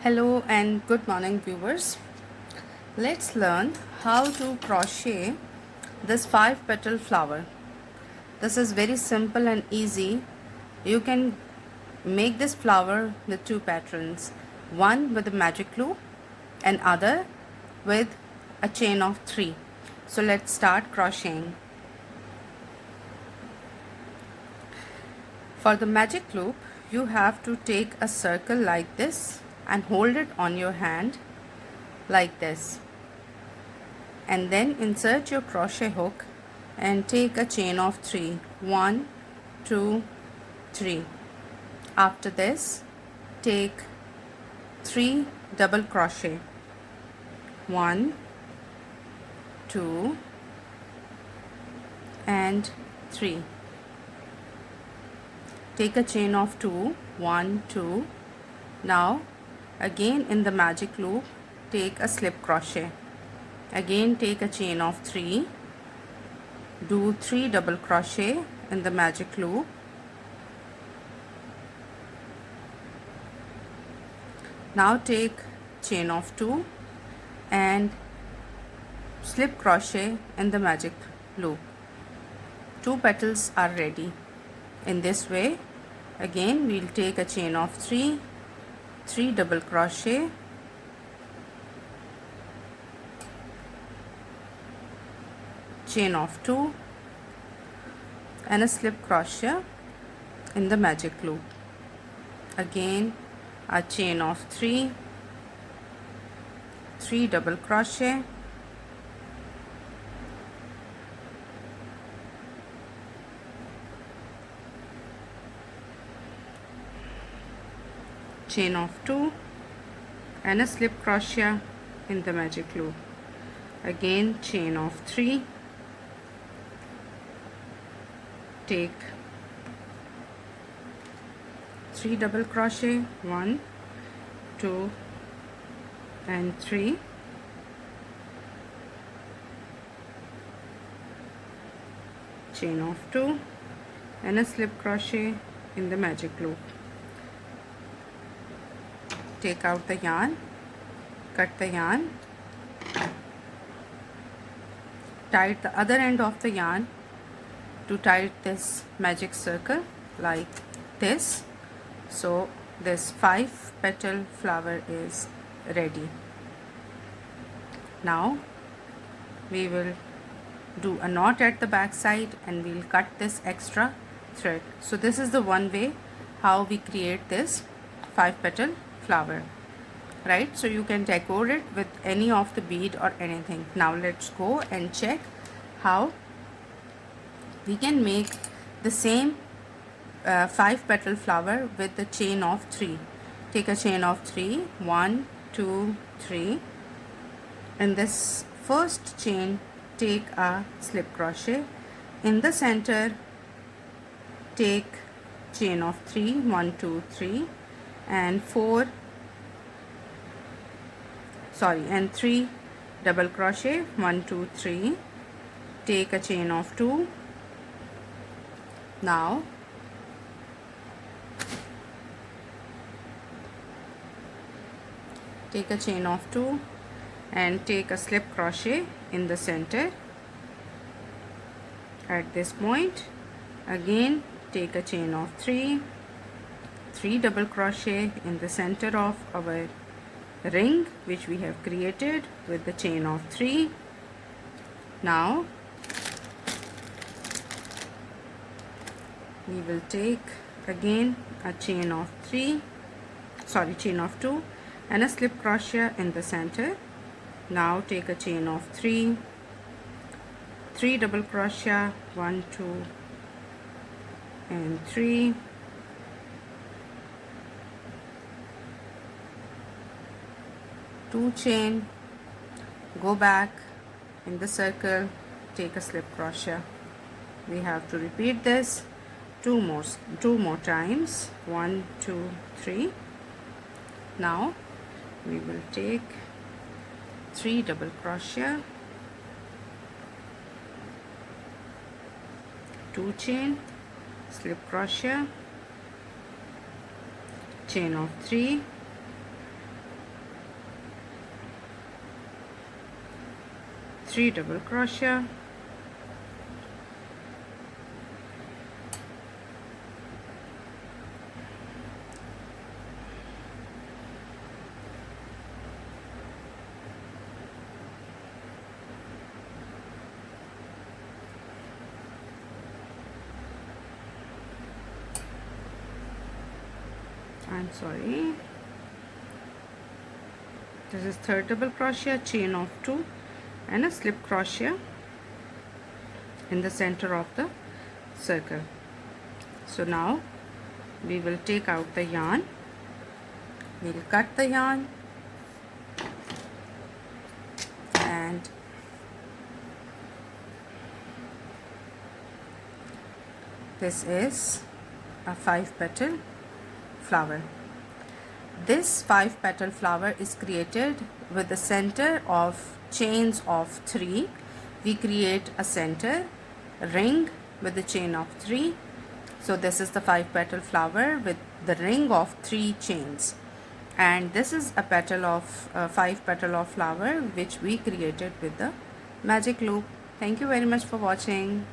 Hello and good morning viewers. Let's learn how to crochet this 5 petal flower. This is very simple and easy. You can make this flower with two patterns, one with a magic loop and other with a chain of 3. So let's start crocheting. For the magic loop, you have to take a circle like this and hold it on your hand like this, and then insert your crochet hook and take a chain of 3. 1 2 3. After this, take 3 double crochet. 1 2 and 3. Take a chain of 2. 1 2. Now again in the magic loop, take a slip crochet. Again take a chain of 3. Do 3 double crochet in the magic loop. Now take chain of 2 and slip crochet in the magic loop. 2 petals are ready. In this way, again we'll take a chain of 3, 3 double crochet, chain of 2 and a slip crochet in the magic loop. Again a chain of 3, 3 double crochet, chain of 2 and a slip crochet in the magic loop. Again chain of 3, take 3 double crochet, 1 2 and 3, chain of 2 and a slip crochet in the magic loop. Take out the yarn, cut the yarn, tie the other end of the yarn to tie this magic circle like this. So this 5 petal flower is ready. Now we will do a knot at the back side and we'll cut this extra thread. So this is the one way how we create this 5 petal flower, right? So you can decorate it with any of the bead or anything. Now let's go and check how we can make the same 5 petal flower with the chain of 3. Take a chain of 3, 1 2 3. In this first chain, take a slip crochet. In the center, take chain of 3, 1 2 3 and 3 double crochet, 1 2 3. Take a chain of 2. Now take a chain of 2 and take a slip crochet in the center at this point. Again take a chain of 3, 3 double crochet in the center of our ring which we have created with the chain of 3. Now we will take again a chain of 2 and a slip crochet in the center. Now take a chain of 3, 3 double crochet, 1 2 and 3, two chain, go back in the circle, take a slip crochet. We have to repeat this two more times. 1 2 3. Now we will take 3 double crochet, 2 chain, slip crochet, chain of 3, 3 double crochet, I'm sorry, this is third double crochet, chain of 2 and a slip crochet in the center of the circle. So now we will take out the yarn, we'll cut the yarn, and this is a 5 petal flower. This 5 petal flower is created with the center of chains of 3. We create a center ring with the chain of 3. So this is the 5 petal flower with the ring of 3 chains, and this is a petal of 5 petal of flower which we created with the magic loop. Thank you very much for watching.